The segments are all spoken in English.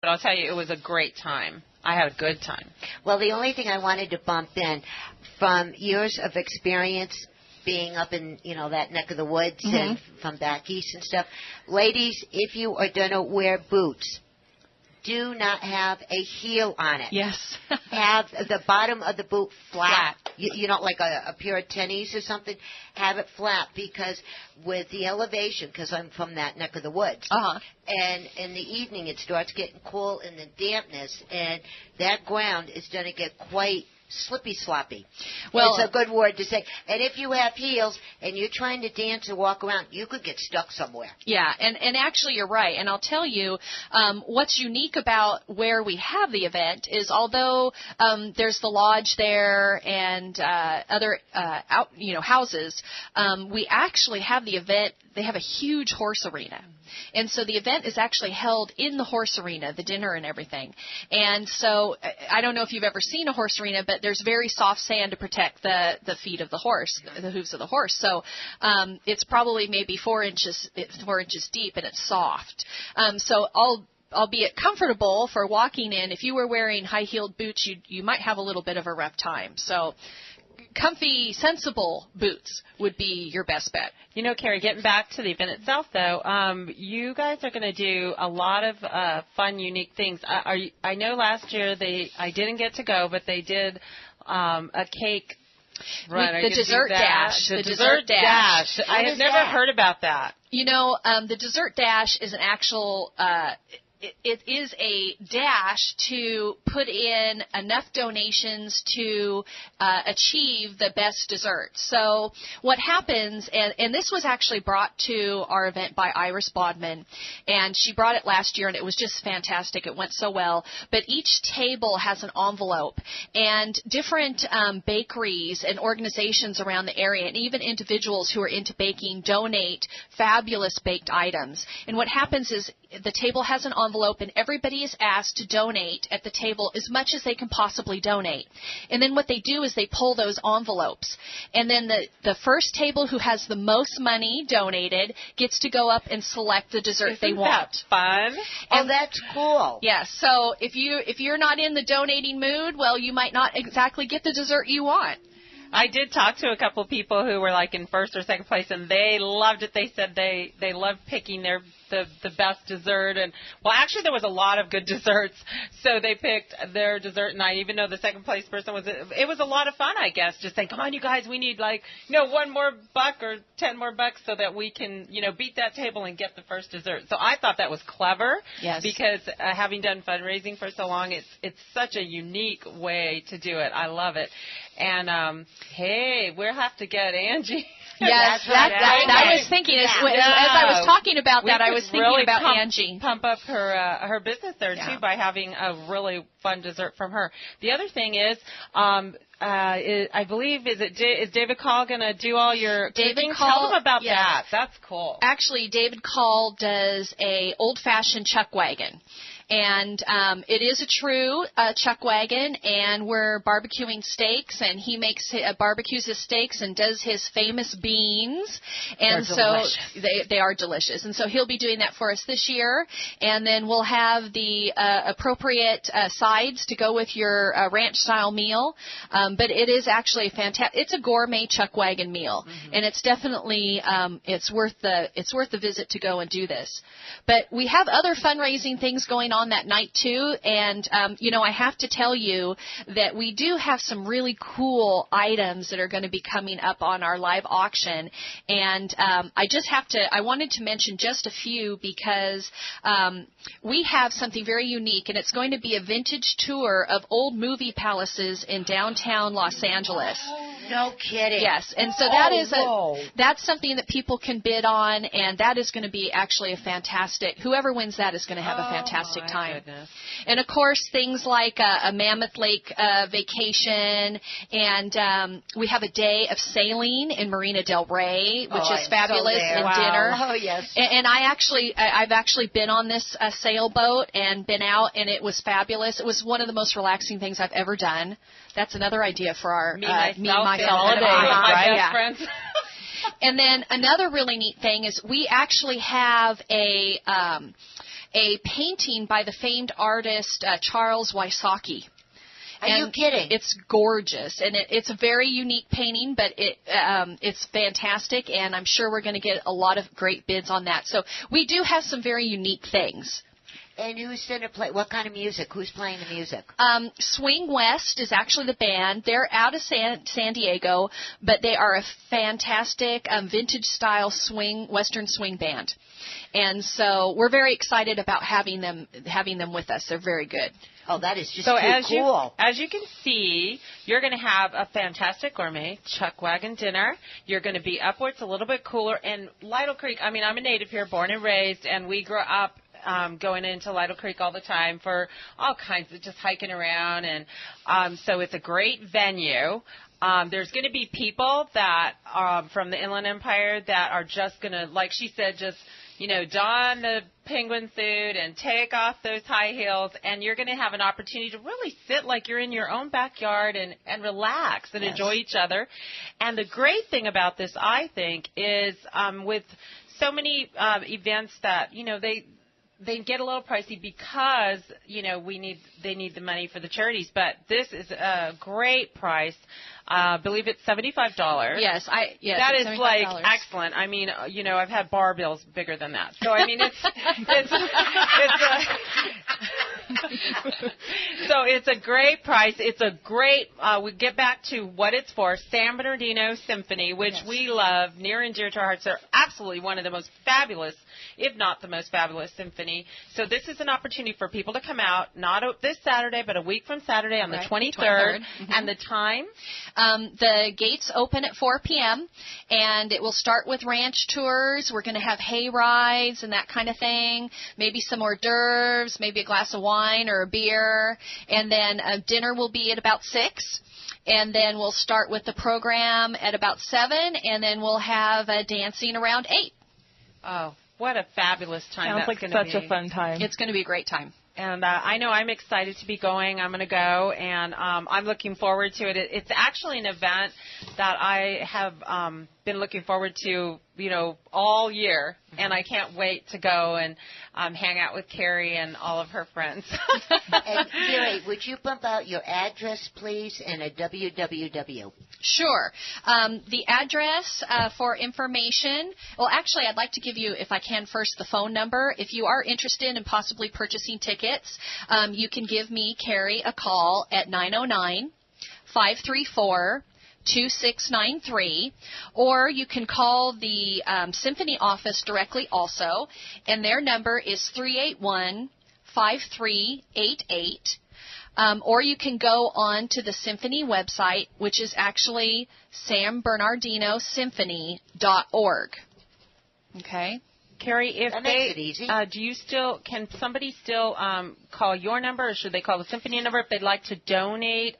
but I'll tell you, it was a great time. I had a good time. Well, the only thing I wanted to bump in, from years of experience being up in, that neck of the woods and from back east and stuff, ladies, if you are going to wear boots, do not have a heel on it. Yes. Have the bottom of the boot flat. Like a pair of tennies or something. Have it flat, because with the elevation, because I'm from that neck of the woods, and in the evening it starts getting cool in the dampness, and that ground is going to get quite slippy sloppy. Well, it's a good word to say. And if you have heels and you're trying to dance or walk around, you could get stuck somewhere. Yeah, and actually you're right. And I'll tell you, what's unique about where we have the event is, although there's the lodge there and other houses, we actually have the event. They have a huge horse arena. And so the event is actually held in the horse arena, the dinner and everything. And so I don't know if you've ever seen a horse arena, but there's very soft sand to protect the feet of the horse, the hooves of the horse. So it's probably maybe 4 inches deep, and it's soft. So albeit comfortable for walking in, if you were wearing high-heeled boots, you might have a little bit of a rough time. So comfy, sensible boots would be your best bet. Carrie, getting back to the event itself, though, you guys are going to do a lot of fun, unique things. I know last year I didn't get to go, but they did a cake run. The dessert dash. The dessert dash. I have never heard about that. The dessert dash is an actual it is a dash to put in enough donations to achieve the best dessert. So what happens, and this was actually brought to our event by Iris Bodman, and she brought it last year, and it was just fantastic. It went so well. But each table has an envelope, and different bakeries and organizations around the area, and even individuals who are into baking, donate fabulous baked items. And what happens is the table has an envelope, and everybody is asked to donate at the table as much as they can possibly donate. And then what they do is they pull those envelopes. And then the first table who has the most money donated gets to go up and select the dessert they want. Isn't that fun? And that's cool. Yes. So if you're not in the donating mood, well, you might not exactly get the dessert you want. I did talk to a couple of people who were like in first or second place, and they loved it. They said they loved picking the best dessert. And well, actually there was a lot of good desserts, so they picked their dessert night, even though the second place person it was a lot of fun, I guess, just saying, come on you guys, we need $1 more buck or 10 more bucks so that we can beat that table and get the first dessert. So I thought that was clever. Yes. Because having done fundraising for so long, it's such a unique way to do it. I love it. And hey, we'll have to get Angie. Yes, I was thinking as I was talking about that, I was thinking really about Angie. Pump up her business there too by having a really fun dessert from her. The other thing is, I believe is David Call going to do all your cooking? Tell them about that. That's cool. Actually, David Call does a old-fashioned chuck wagon. And it is a true chuck wagon, and we're barbecuing steaks, and he barbecues his steaks and does his famous beans. And they are delicious. And so he'll be doing that for us this year. And then we'll have the appropriate sides to go with your ranch-style meal. But it is actually it's a gourmet chuck wagon meal. Mm-hmm. And it's definitely it's worth the visit to go and do this. But we have other fundraising things going on that night too, and I have to tell you that we do have some really cool items that are going to be coming up on our live auction, and I wanted to mention just a few because we have something very unique, and it's going to be a vintage tour of old movie palaces in downtown Los Angeles. No kidding. Yes, and so that's something that people can bid on, and that is going to be actually whoever wins that is going to have a fantastic time. Goodness. And of course, things like a Mammoth Lake vacation, and we have a day of sailing in Marina del Rey, which is fabulous, and dinner. Oh yes. And I've actually been on this sailboat and been out, and it was fabulous. It was one of the most relaxing things I've ever done. That's another idea for our myself, holiday, my right? best friends. And then another really neat thing is we actually have a painting by the famed artist Charles Wysocki. Are you kidding? It's gorgeous, and it's a very unique painting, but it's fantastic, and I'm sure we're going to get a lot of great bids on that. So we do have some very unique things. And who's going to play? What kind of music? Who's playing the music? Swing West is actually the band. They're out of San Diego, but they are a fantastic vintage-style Western swing band. And so we're very excited about having them with us. They're very good. Oh, that is just cool. As you can see, you're going to have a fantastic gourmet chuck wagon dinner. You're going to be upwards a little bit cooler. And Lytle Creek, I mean, I'm a native here, born and raised, and we grew up going into Lytle Creek all the time for all kinds of just hiking around. And so it's a great venue. There's going to be people that from the Inland Empire that are just going to, like she said, just don the penguin suit and take off those high heels, and you're going to have an opportunity to really sit like you're in your own backyard and relax and enjoy each other. And the great thing about this, I think, is with so many events that, they get a little pricey because, they need the money for the charities. But this is a great price. I believe it's $75. Yes, that is $75. Like excellent. I mean, I've had bar bills bigger than that. So I mean, so it's a great price. It's a great. We get back to what it's for. San Bernardino Symphony, which we love, near and dear to our hearts. They're absolutely one of the most fabulous, if not the most fabulous symphony. So this is an opportunity for people to come out, not this Saturday, but a week from Saturday on the 23rd. Mm-hmm. And the time? The gates open at 4 p.m., and it will start with ranch tours. We're going to have hay rides and that kind of thing, maybe some hors d'oeuvres, maybe a glass of wine or a beer, and then dinner will be at about 6. And then we'll start with the program at about 7, and then we'll have dancing around 8. Oh, what a fabulous time that's going to be. Sounds like such a fun time. It's going to be a great time. And I know I'm excited to be going. I'm going to go, and I'm looking forward to it. It's actually an event that I have been looking forward to, all year, and I can't wait to go and hang out with Carrie and all of her friends. And Carrie, would you bump out your address, please, and a www? Sure. The address for information, well, actually, I'd like to give you, if I can, first the phone number. If you are interested in possibly purchasing tickets, you can give me, Carrie, a call at 909-534-2693, or you can call the Symphony office directly also, and their number is 381-5388. Or you can go on to the Symphony website, which is actually SanBernardinoSymphony.org. Okay? Carrie, if that makes it easy. Can somebody still call your number, or should they call the Symphony number if they'd like to donate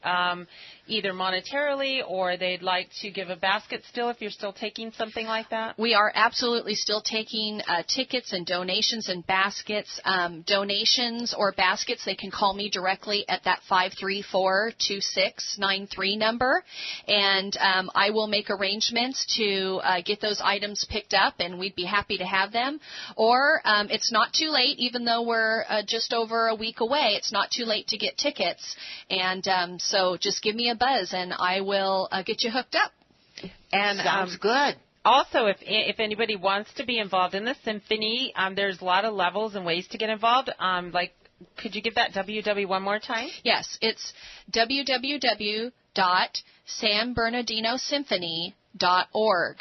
either monetarily, or they'd like to give a basket still, if you're still taking something like that? We are absolutely still taking tickets and donations and baskets. Donations or baskets, they can call me directly at that 534-2693 number, and I will make arrangements to get those items picked up, and we'd be happy to have them. Or it's not too late, even though we're just over a week away, it's not too late to get tickets, and so just give me a buzz, and I will get you hooked up. And sounds good. Also, if anybody wants to be involved in the symphony, there's a lot of levels and ways to get involved. Could you give that www one more time? Yes, it's www.sanbernardinosymphony.org.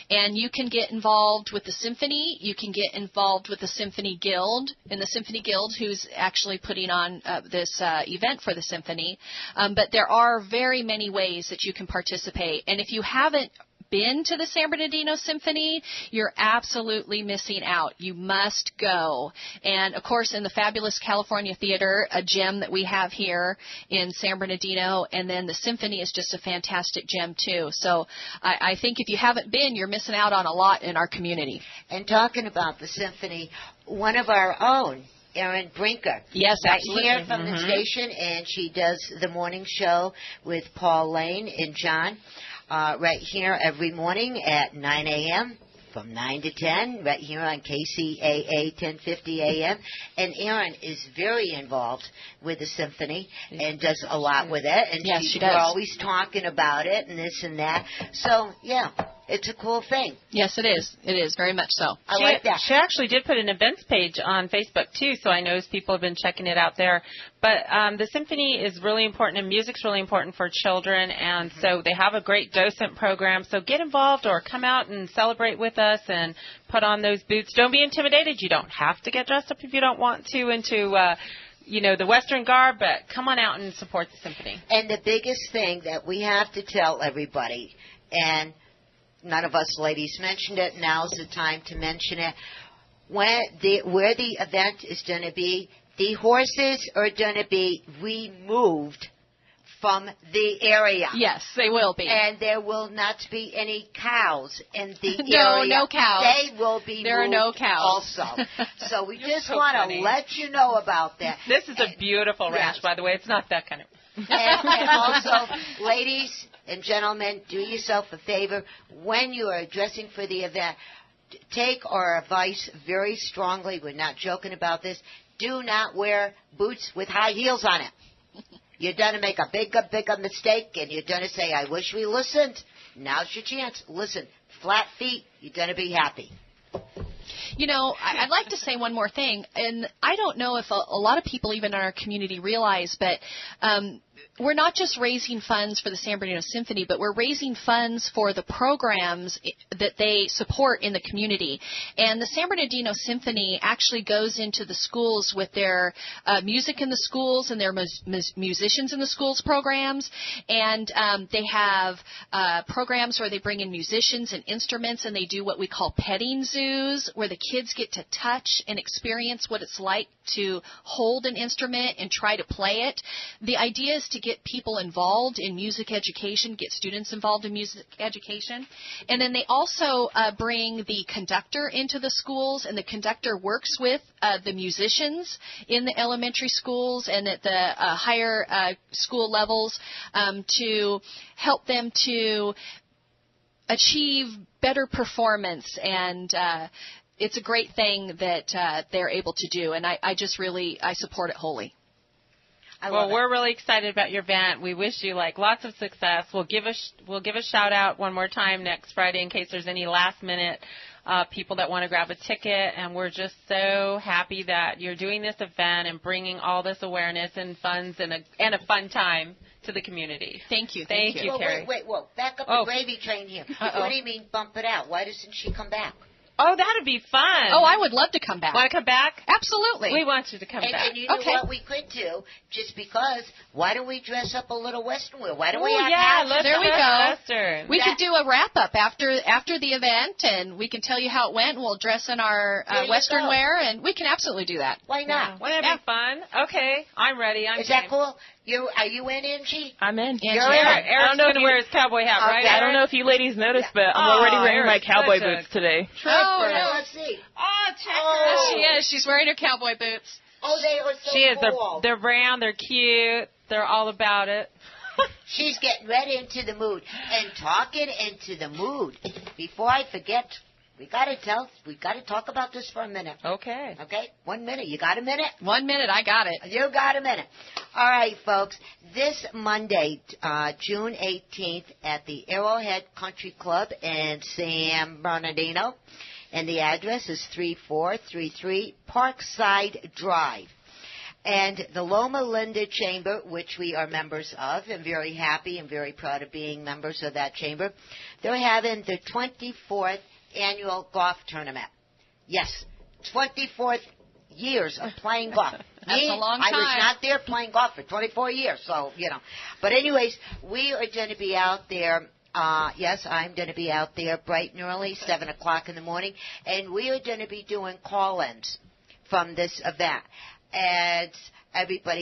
And you can get involved with the symphony. You can get involved with the Symphony Guild, and the Symphony Guild, who's actually putting on this event for the symphony. But there are very many ways that you can participate. And if you haven't been to the San Bernardino Symphony, you're absolutely missing out. You must go. And, of course, in the fabulous California Theater, a gem that we have here in San Bernardino, and then the Symphony is just a fantastic gem, too. So I think if you haven't been, you're missing out on a lot in our community. And talking about the Symphony, one of our own, Erin Brinker. Yes, absolutely. Right here from the station, and she does the morning show with Paul Lane and John. right here every morning at 9 a.m. from 9 to 10, right here on KCAA 1050 AM. And Erin is very involved with the Symphony and does a lot with it. And yes, she we're does. always talking about it and this and that. So, yeah, it's a cool thing. Yes, it is. It is, very much so. I like that. She actually did put an events page on Facebook, too, so I know people have been checking it out there. But the Symphony is really important, and music's really important for children, and so they have a great docent program. So get involved or come out and celebrate with us and put on those boots. Don't be intimidated. You don't have to get dressed up if you don't want to into the Western garb, but come on out and support the Symphony. And the biggest thing that we have to tell everybody, and none of us ladies mentioned it, now's the time to mention it, where the event is going to be, the horses are going to be removed from the area. Yes, they will be. And there will not be any cows in the No, area. no cows. They will be There are moved no cows. also. So we just so want funny. to let you know about that. This is a beautiful ranch, yes. by the way. It's not that kind of... And also, ladies and gentlemen, do yourself a favor. When you are dressing for the event, take our advice very strongly. We're not joking about this. Do not wear boots with high heels on it. You're going to make a bigger mistake, and you're going to say, I wish we listened. Now's your chance. Listen, flat feet, you're going to be happy. You know, I'd like to say one more thing, and I don't know if a lot of people even in our community realize, but we're not just raising funds for the San Bernardino Symphony, but we're raising funds for the programs that they support in the community. And the San Bernardino Symphony actually goes into the schools with their music in the schools and their musicians in the schools programs. And they have programs where they bring in musicians and instruments, and they do what we call petting zoos, where the kids get to touch and experience what it's like to hold an instrument and try to play it. The idea is to get people involved in music education, get students involved in music education. And then they also bring the conductor into the schools, and the conductor works with the musicians in the elementary schools and at the higher school levels to help them to achieve better performance, and it's a great thing that they're able to do, and I support it wholly. Well, we're really excited about your event. We wish you lots of success. We'll give a shout out one more time next Friday in case there's any last minute people that want to grab a ticket. And we're just so happy that you're doing this event and bringing all this awareness and funds and a fun time to the community. Thank you. Thank you, Carrie. Wait, back up the gravy train here. What do you mean bump it out? Why doesn't she come back? Oh, that'd be fun. Oh, I would love to come back. Want to come back? Absolutely. We want you to come back. And you know what we could do? Just because, why don't we dress up a little Western wear? Why don't we have hats? There we go. Western. We could do a wrap-up after the event, and we can tell you how it went, and we'll dress in our Western wear, and we can absolutely do that. Why not? Yeah. Wouldn't that be fun? Okay, I'm ready. Is that cool? Are you in, Angie? I'm in. You're in. Eric's going to wear his cowboy hat, right? I don't know if you ladies noticed, but I'm already wearing my cowboy boots today. Let's see. Oh, check her out. She is. She's wearing her cowboy boots. Oh, they are so She is. cool. They're round. They're cute. They're all about it. She's getting right into the mood. And talking into the mood. Before I forget, we got to talk about this for a minute. Okay. Okay? 1 minute. You got a minute? 1 minute. I got it. You got a minute. All right, folks. This Monday, June 18th, at the Arrowhead Country Club in San Bernardino, and the address is 3433 Parkside Drive. And the Loma Linda Chamber, which we are members of, and very happy and very proud of being members of that chamber, they're having the 24th annual golf tournament. Yes, 24th years of playing golf. That's a long time. I was not there playing golf for 24 years, so, But anyways, we are going to be out there. Yes, I'm going to be out there bright and early, 7 o'clock in the morning, and we are going to be doing call-ins from this event. And everybody